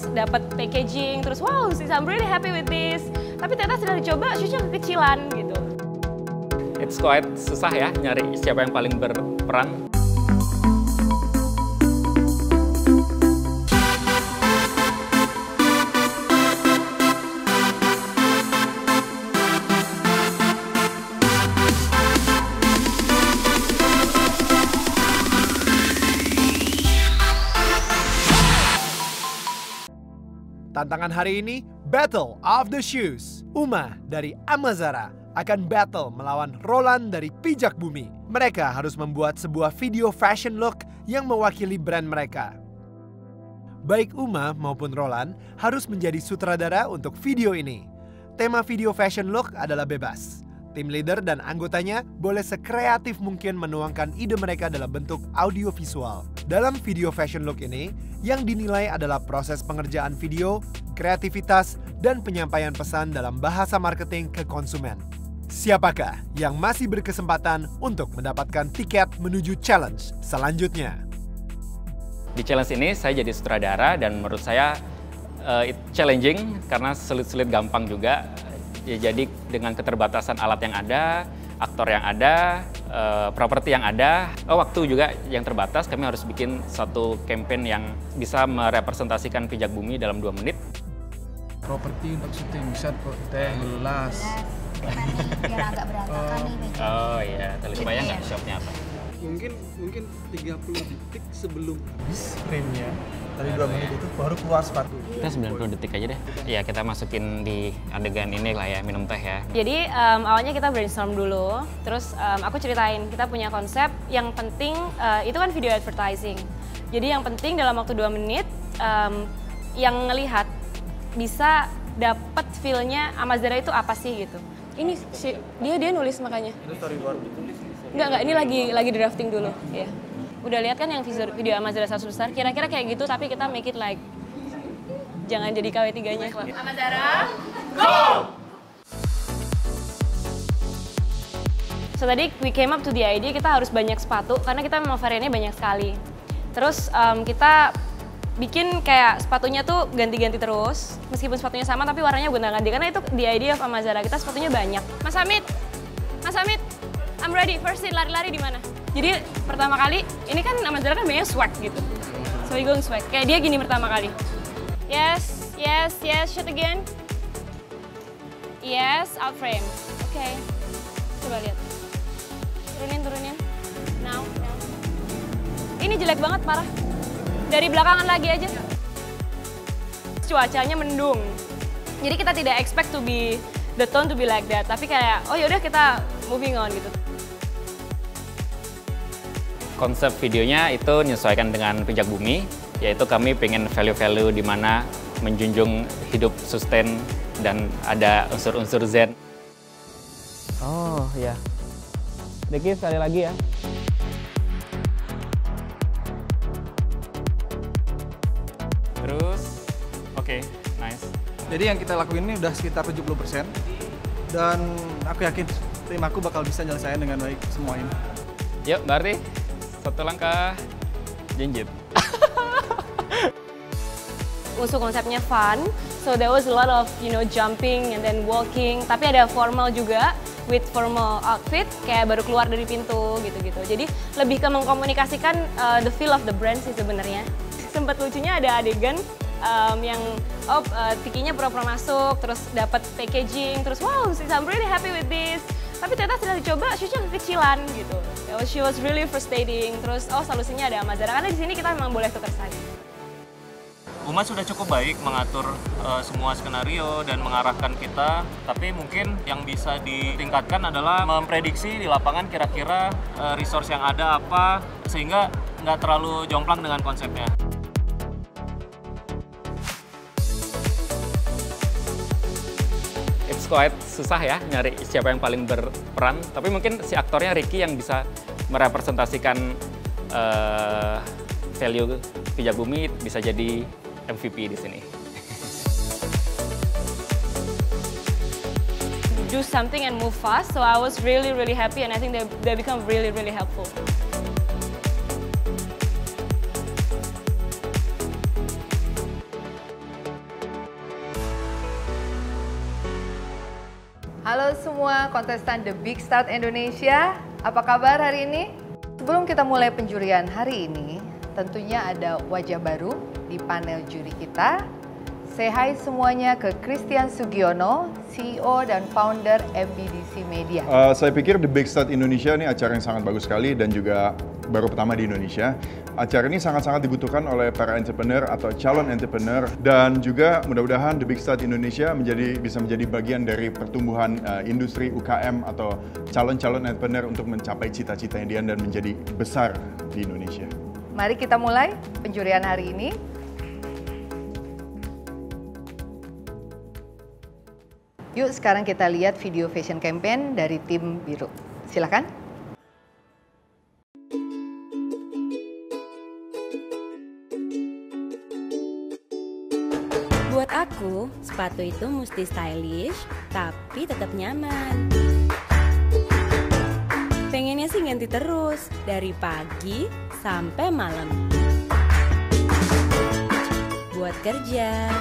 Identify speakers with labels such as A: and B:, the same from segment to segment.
A: Dapat packaging, terus wow, I'm really happy with this. Tapi ternyata setelah dicoba, shoesnya kekecilan gitu.
B: It's quite susah ya nyari siapa yang paling berperan.
C: Tantangan hari ini, Battle of the Shoes. Uma dari Amazara akan battle melawan Roland dari Pijak Bumi. Mereka harus membuat sebuah video fashion look yang mewakili brand mereka. Baik Uma maupun Roland harus menjadi sutradara untuk video ini. Tema video fashion look adalah bebas. Tim leader dan anggotanya boleh sekreatif mungkin menuangkan ide mereka dalam bentuk audio visual. Dalam video fashion look ini, yang dinilai adalah proses pengerjaan video, kreativitas, dan penyampaian pesan dalam bahasa marketing ke konsumen. Siapakah yang masih berkesempatan untuk mendapatkan tiket menuju challenge selanjutnya?
B: Di challenge ini saya jadi sutradara dan menurut saya challenging karena sulit-sulit gampang juga. Ya, jadi dengan keterbatasan alat yang ada, aktor yang ada, properti yang ada, waktu juga yang terbatas, kami harus bikin satu campaign yang bisa merepresentasikan Pijak Bumi dalam 2 menit.
D: Properti untuk syuting, bisa teh, gelas.
E: Biar agak berantakan nih meja.
B: Oh iya, tadi kebayang nggak shopnya apa?
F: Mungkin 30 detik sebelum
D: Habis frame-nya, tadi 2 menit itu baru keluar sepatu.
B: Kita 90 detik aja deh. Iya, kita masukin di adegan ini lah ya, minum teh ya.
A: Jadi awalnya kita brainstorm dulu, terus aku ceritain kita punya konsep yang penting, itu kan video advertising. Jadi yang penting dalam waktu 2 menit, yang ngelihat bisa dapat feel-nya Amazara itu apa sih gitu. Ini dia nulis makanya.
D: Itu storyboard.
A: Enggak, ini lagi drafting dulu. Ya. Udah lihat kan yang video Amazara 100 besar, kira-kira kayak gitu tapi kita make it like jangan jadi KW3-nya. Amazara, go! So tadi we came up to the idea kita harus banyak sepatu karena kita memang variannya banyak sekali. Terus kita bikin kayak sepatunya tuh ganti-ganti terus, meskipun sepatunya sama tapi warnanya gonta-ganti karena itu the idea of Amazara, kita sepatunya banyak. Mas Hamid, I'm ready, first seat, lari-lari di mana? Jadi pertama kali, ini kan Amazara kan banyak swag gitu. So we going swag, kayak dia gini pertama kali. Yes, shoot again. Yes, out frame. Oke, coba lihat. Turunin. Now. Ini jelek banget, parah. Dari belakangan lagi aja. Cuacanya mendung. Jadi kita tidak expect to be the tone to be like that, tapi kayak oh yaudah kita moving on gitu.
B: Konsep videonya itu menyesuaikan dengan Pijak Bumi, yaitu kami pengen value-value di mana menjunjung hidup sustain dan ada unsur-unsur zen.
G: Oh ya, Deki sekali lagi ya.
B: Terus, oke, nice.
D: Jadi yang kita lakuin ini udah sekitar 70%. Dan aku yakin tim aku bakal bisa nyelesain dengan baik semua ini.
B: Yuk, berarti satu langkah jinjit.
A: Usul konsepnya fun, so there was a lot of jumping and then walking, tapi ada formal juga with formal outfit kayak baru keluar dari pintu gitu-gitu. Jadi lebih ke mengkomunikasikan the feel of the brand sih sebenarnya. Sempat lucunya ada adegan yang Tikinya pura-pura masuk, terus dapat packaging, terus wow, I'm really happy with this. Tapi ternyata setelah dicoba, shoesnya kekecilan gitu. She was really frustrating. Terus solusinya ada Amazara, karena di sini kita memang boleh tukar size.
H: Uma sudah cukup baik mengatur semua skenario dan mengarahkan kita, tapi mungkin yang bisa ditingkatkan adalah memprediksi di lapangan kira-kira resource yang ada apa, sehingga nggak terlalu jomplang dengan konsepnya.
B: It's quite susah ya nyari siapa yang paling berperan, tapi mungkin si aktornya Ricky yang bisa merepresentasikan value Pijak Bumi bisa jadi MVP di sini.
A: Do something and move fast, so I was really happy, and I think they become really helpful.
I: Halo semua kontestan The Big Start Indonesia, apa kabar hari ini? Sebelum kita mulai penjurian hari ini, tentunya ada wajah baru di panel juri kita. Say hi semuanya ke Christian Sugiono, CEO dan founder MBDC Media.
J: Saya pikir The Big Start Indonesia ini acara yang sangat bagus sekali dan juga baru pertama di Indonesia. Acara ini sangat-sangat dibutuhkan oleh para entrepreneur atau calon entrepreneur dan juga mudah-mudahan The Big Start Indonesia bisa menjadi bagian dari pertumbuhan industri UKM atau calon-calon entrepreneur untuk mencapai cita-citanya dia dan menjadi besar di Indonesia.
I: Mari kita mulai penjurian hari ini. Yuk sekarang kita lihat video fashion campaign dari tim biru. Silakan.
K: Buat aku, sepatu itu mesti stylish, tapi tetap nyaman. Pengennya sih ganti terus, dari pagi sampai malam. Buat kerja,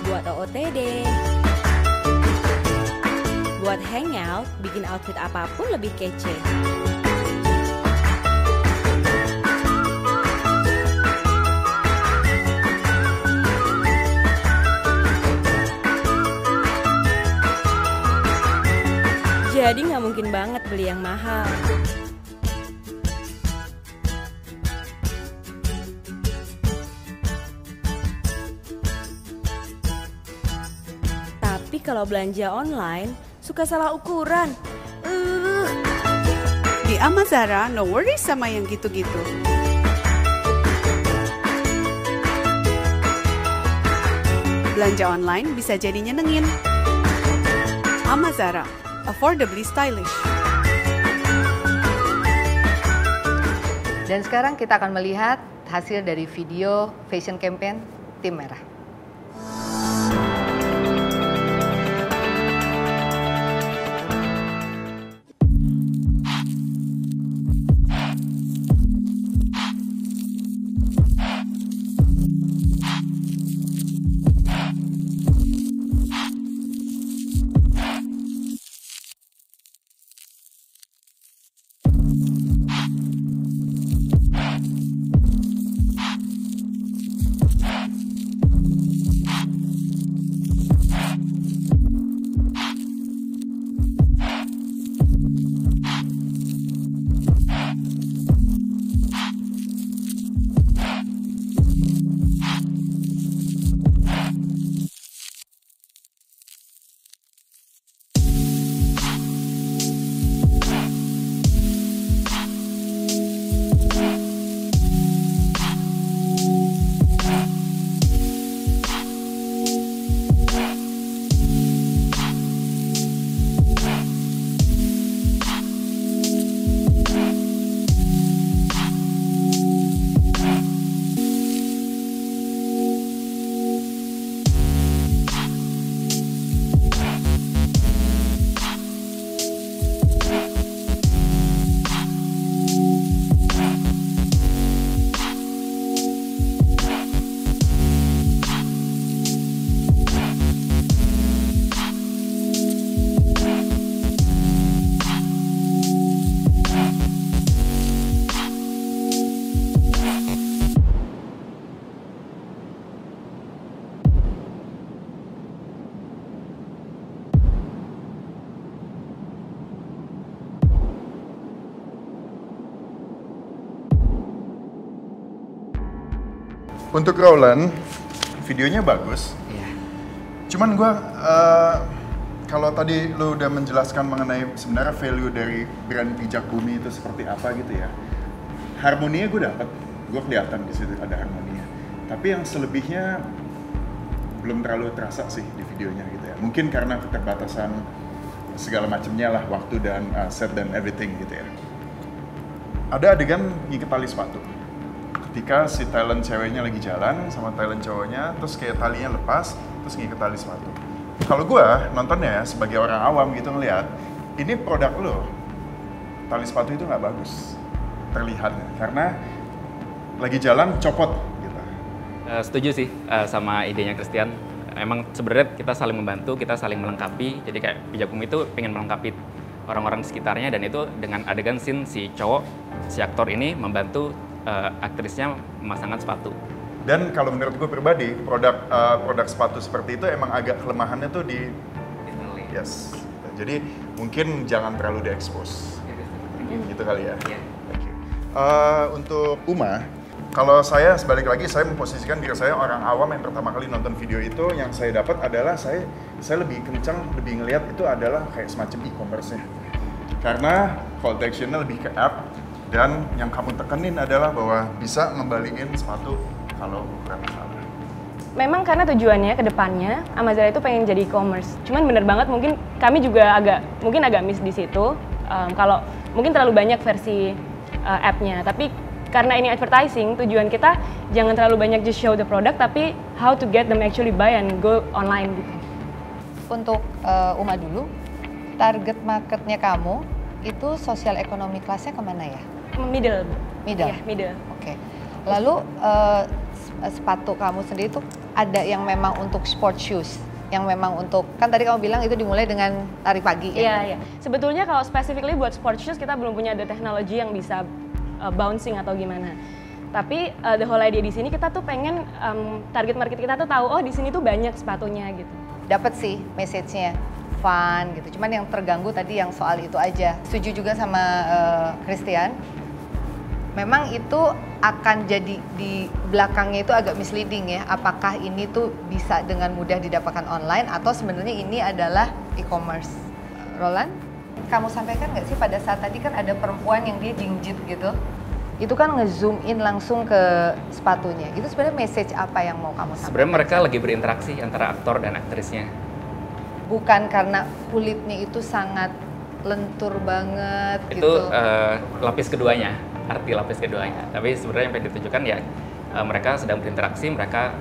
K: buat OOTD, buat hangout, bikin outfit apapun lebih kece. Jadi nggak mungkin banget beli yang mahal. Tapi kalau belanja online, suka salah ukuran.
L: Di Amazara, no worries sama yang gitu-gitu. Belanja online bisa jadi nyenengin. Amazara, affordably stylish.
I: Dan sekarang kita akan melihat hasil dari video fashion campaign tim merah.
J: Untuk Roland, videonya bagus. Iya. Cuman gue, kalau tadi lu udah menjelaskan mengenai sebenarnya value dari brand Pijak Bumi itu seperti apa gitu ya. Harmoninya gue dapet, gue kelihatan di situ ada harmoninya. Tapi yang selebihnya belum terlalu terasa sih di videonya gitu ya. Mungkin karena keterbatasan segala macamnya lah, waktu dan set dan everything gitu ya. Ada adegan ngikat tali sepatu. Ketika si talent ceweknya lagi jalan sama talent cowoknya, terus kayak talinya lepas, terus ngikat tali sepatu. Kalau gue nontonnya sebagai orang awam gitu ngeliat, ini produk lo, tali sepatu itu nggak bagus terlihatnya, karena lagi jalan copot gitu.
B: Setuju sih sama idenya Christian. Emang sebenarnya kita saling membantu, kita saling melengkapi. Jadi kayak Pijak Bumi itu pengen melengkapi orang-orang di sekitarnya, dan itu dengan adegan scene si cowok, si aktor ini membantu aktrisnya memasangkan sepatu.
J: Dan kalau menurut gue pribadi, produk sepatu seperti itu emang agak kelemahannya tuh di yes. Jadi mungkin jangan terlalu diekspos. Gitu kali ya. Thank you. Untuk Uma, kalau saya sebalik lagi, saya memposisikan diri saya orang awam yang pertama kali nonton video itu, yang saya dapat adalah saya lebih kencang, lebih ngelihat itu adalah kayak semacam e-commerce-nya. Karena call to action-nya lebih ke app, dan yang kamu tekenin adalah bahwa bisa ngembaliin sepatu kalau ukuran salah.
A: Memang karena tujuannya ke depannya Amazara itu pengen jadi e-commerce. Cuman bener banget mungkin kami juga agak miss di situ. Kalau mungkin terlalu banyak versi app-nya. Tapi karena ini advertising, tujuan kita jangan terlalu banyak just show the product, tapi how to get them actually buy and go online gitu.
I: Untuk Uma dulu, target marketnya kamu itu sosial ekonomi kelasnya kemana ya?
A: Middle.
I: Middle?
A: Iya, middle.
I: Oke. Lalu sepatu kamu sendiri tuh ada yang memang untuk sport shoes, yang memang untuk, kan tadi kamu bilang itu dimulai dengan lari pagi ya?
A: Iya, iya. Sebetulnya kalau specifically buat sport shoes kita belum punya ada teknologi yang bisa bouncing atau gimana. Tapi the whole idea di sini kita tuh pengen target market kita tuh tahu, oh di sini tuh banyak sepatunya gitu.
I: Dapat sih message-nya, fun gitu. Cuman yang terganggu tadi yang soal itu aja. Setuju juga sama Christian. Memang itu akan jadi di belakangnya itu agak misleading ya. Apakah ini tuh bisa dengan mudah didapatkan online atau sebenarnya ini adalah e-commerce? Roland, kamu sampaikan nggak sih pada saat tadi kan ada perempuan yang dia jinjit gitu? Itu kan nge-zoom in langsung ke sepatunya. Itu sebenarnya message apa yang mau kamu sampaikan?
B: Sebenarnya mereka lagi berinteraksi antara aktor dan aktrisnya.
I: Bukan karena kulitnya itu sangat lentur banget
B: Itu
I: gitu.
B: lapis keduanya, arti lapis keduanya. Tapi sebenarnya yang pengen ditujukan ya mereka sedang berinteraksi, mereka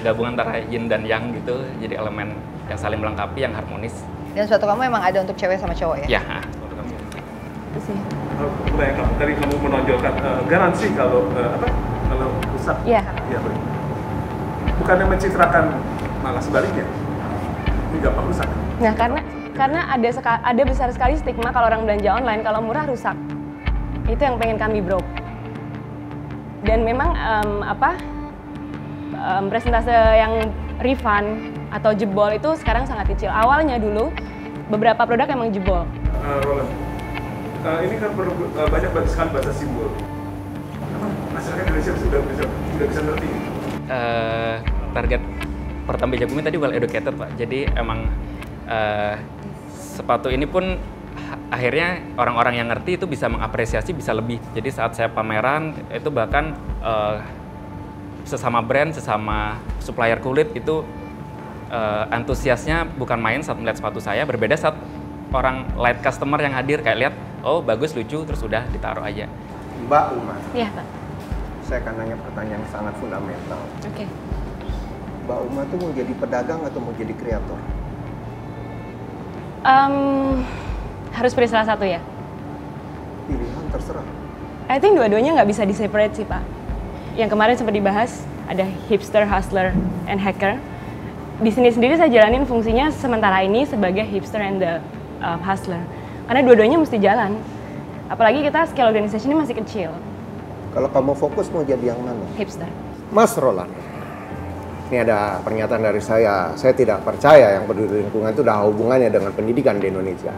B: gabungan antara yin dan yang gitu, jadi elemen yang saling melengkapi, yang harmonis.
I: Dan sepatu kamu memang ada untuk cewek sama cowok ya?
B: Ya.
I: Itu sih.
M: Tadi kamu menonjolkan garansi kalau kalau rusak.
A: Iya.
M: Iya, baik. Bukannya mencitrakan, malah sebaliknya. Ini gampang rusak.
A: Nah, karena ada besar sekali stigma kalau orang belanja online kalau murah rusak. Itu yang pengen kami broke. Dan memang presentase yang refund atau jebol itu sekarang sangat kecil. Awalnya dulu beberapa produk emang jebol.
M: Roland, ini kan perlu banyak sekali bahasa simbol. Masyarakat Indonesia sudah bisa ngerti.
B: Target pertama Pijak Bumi tadi well educated Pak. Jadi emang sepatu ini pun akhirnya orang-orang yang ngerti itu bisa mengapresiasi, bisa lebih. Jadi saat saya pameran itu bahkan sesama brand, sesama supplier kulit itu antusiasnya bukan main saat melihat sepatu saya. Berbeda saat orang light customer yang hadir kayak lihat, oh bagus, lucu, terus udah ditaruh aja.
N: Mbak Uma.
A: Iya Pak.
N: Saya akan nanya pertanyaan yang sangat fundamental.
A: Oke.
N: Mbak Uma tuh mau jadi pedagang atau mau jadi kreator?
A: Harus pilih salah satu ya?
N: Pilihan terserah.
A: I think dua-duanya nggak bisa di-separate sih Pak. Yang kemarin sempat dibahas, ada hipster, hustler, and hacker. Di sini sendiri saya jalanin fungsinya sementara ini sebagai hipster and the hustler. Karena dua-duanya mesti jalan. Apalagi kita scale organization ini masih kecil.
N: Kalau kamu fokus mau jadi yang mana?
A: Hipster.
N: Mas Roland, ini ada pernyataan dari saya tidak percaya yang peduli lingkungan itu ada hubungannya dengan pendidikan di Indonesia.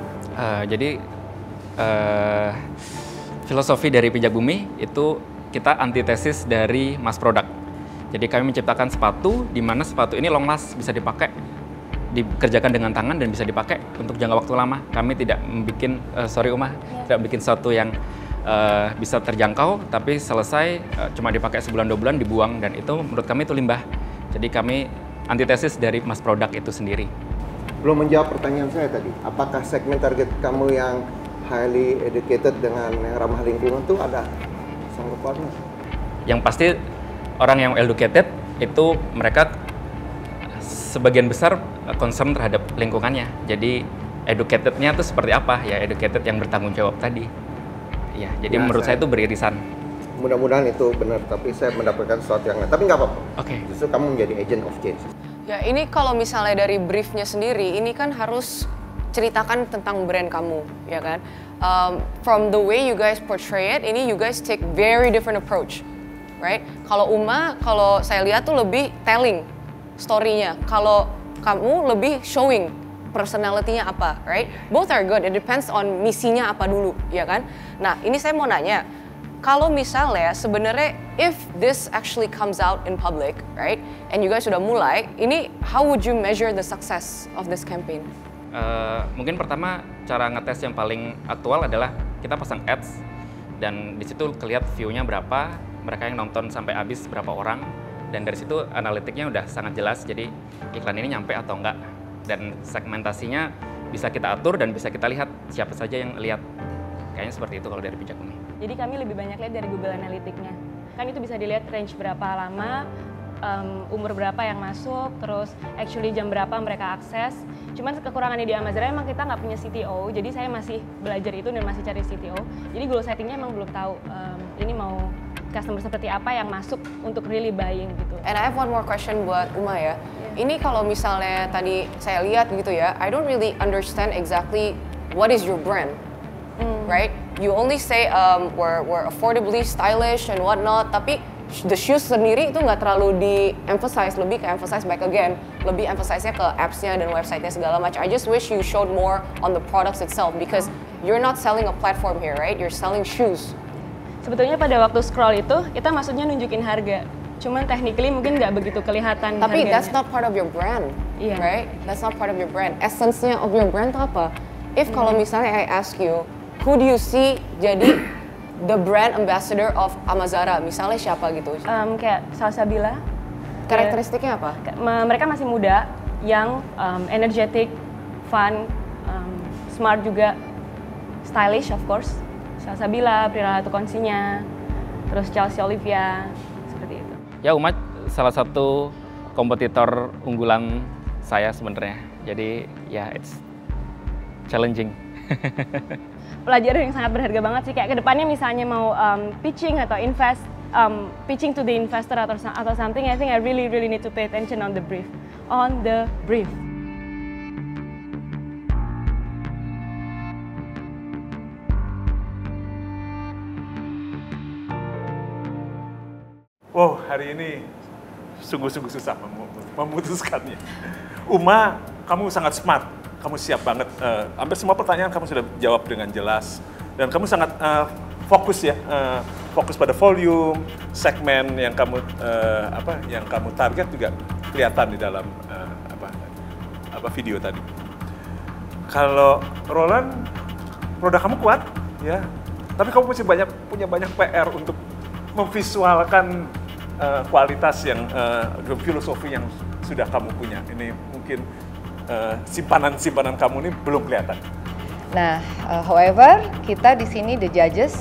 B: Jadi filosofi dari Pijak Bumi itu kita antitesis dari mass product. Jadi kami menciptakan sepatu di mana sepatu ini long last, bisa dipakai, dikerjakan dengan tangan dan bisa dipakai untuk jangka waktu lama. Kami tidak membuat, tidak bikin sesuatu yang bisa terjangkau, tapi selesai cuma dipakai sebulan 2 bulan dibuang, dan itu menurut kami itu limbah. Jadi kami antitesis dari mass product itu sendiri.
N: Belum menjawab pertanyaan saya tadi. Apakah segmen target kamu yang highly educated dengan yang ramah lingkungan itu ada sanggupannya?
B: Yang pasti orang yang educated itu mereka sebagian besar concern terhadap lingkungannya. Jadi educated-nya itu seperti apa? Ya educated yang bertanggung jawab tadi. Ya, jadi menurut saya itu beririsan.
N: mudah-mudahan itu benar, tapi saya mendapatkan sesuatu yang lain. Tapi nggak apa-apa.
B: Oke.
N: Justru kamu menjadi agent of change.
I: Ya ini kalau misalnya dari briefnya sendiri, ini kan harus ceritakan tentang brand kamu, ya kan? From the way you guys portray it, ini you guys take very different approach, right? Kalau Uma, kalau saya lihat tuh lebih telling story-nya. Kalau kamu lebih showing personality-nya apa, right? Both are good, it depends on misinya apa dulu, ya kan? Nah, ini saya mau nanya, kalau misalnya sebenarnya if this actually comes out in public, right? And you guys sudah mulai, ini how would you measure the success of this campaign?
B: Mungkin pertama cara ngetes yang paling aktual adalah kita pasang ads dan di situ kelihatan view-nya berapa, mereka yang nonton sampai habis berapa orang, dan dari situ analitiknya udah sangat jelas, jadi iklan ini nyampe atau enggak, dan segmentasinya bisa kita atur dan bisa kita lihat siapa saja yang lihat. Kayaknya seperti itu kalau dari Pijak Bumi.
A: Jadi kami lebih banyak lihat dari Google Analytics-nya. Kan itu bisa dilihat range berapa lama, umur berapa yang masuk, terus actually jam berapa mereka akses. Cuman kekurangannya di Amazara emang kita nggak punya CTO, jadi saya masih belajar itu dan masih cari CTO. Jadi goal settingnya emang belum tahu ini mau customer seperti apa yang masuk untuk really buying gitu.
I: And I have one more question buat Uma ya. Ini kalau misalnya tadi saya lihat gitu ya, I don't really understand exactly what is your brand. Right? You only say we're affordably stylish and whatnot, tapi the shoes sendiri itu nggak terlalu di-emphasize, lebih ke emphasize back again, lebih emphasize-nya ke apps-nya dan website-nya segala macam. I just wish you showed more on the products itself because you're not selling a platform here, right? You're selling shoes.
A: Sebetulnya pada waktu scroll itu kita maksudnya nunjukin harga, cuman technically mungkin nggak begitu kelihatan.
I: Tapi
A: harganya.
I: That's not part of your brand, right? That's not part of your brand. Essence-nya of your brand itu apa? If kalau misalnya I ask you, who do you see jadi the brand ambassador of Amazara? Misalnya siapa gitu?
A: Kayak Salsabila.
I: Karakteristiknya apa?
A: Mereka masih muda, young, energetic, fun, smart juga, stylish of course. Salsabila, Pria Latukonsinya, terus Chelsea Olivia, seperti itu.
B: Ya, Uma salah satu kompetitor unggulan saya sebenarnya. Jadi ya it's challenging.
A: Pelajaran yang sangat berharga banget sih, kayak kedepannya misalnya mau pitching atau invest, pitching to the investor atau something, I think I really need to pay attention on the brief.
M: Wow, hari ini sungguh-sungguh susah memutuskannya. Uma, kamu sangat smart. Kamu siap banget, hampir semua pertanyaan kamu sudah jawab dengan jelas. Dan kamu sangat fokus ya, fokus pada volume, segmen yang kamu yang kamu target juga kelihatan di dalam video tadi. Kalau Roland, produk kamu kuat, ya, tapi kamu masih punya banyak PR untuk memvisualkan kualitas yang filosofi yang sudah kamu punya. Ini mungkin simpanan kamu ini belum kelihatan.
I: Nah, however, kita di sini the judges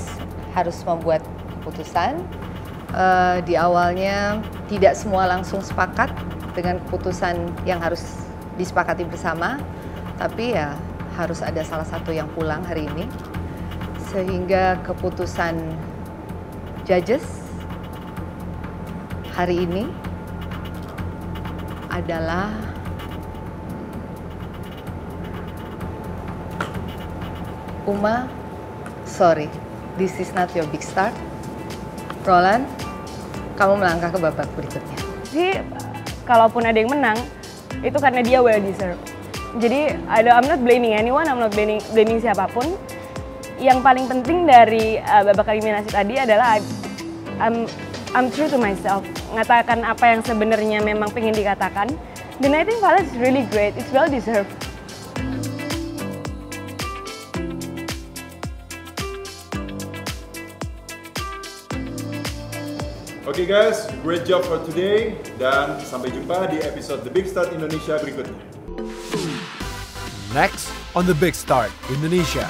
I: harus membuat keputusan. Di awalnya tidak semua langsung sepakat dengan keputusan yang harus disepakati bersama, tapi ya harus ada salah satu yang pulang hari ini. Sehingga keputusan judges hari ini adalah Uma, sorry, this is not your big start. Roland, kamu melangkah ke babak berikutnya.
A: Sih, kalaupun ada yang menang, itu karena dia well deserved. Jadi, I'm not blaming anyone, I'm not blaming siapapun. Yang paling penting dari babak eliminasi tadi adalah I'm true to myself. Mengatakan apa yang sebenarnya memang pengen dikatakan. Dan I think Violet is really great, it's well deserved.
J: Oke guys, great job for today dan sampai jumpa di episode The Big Start Indonesia berikutnya.
C: Next on The Big Start Indonesia.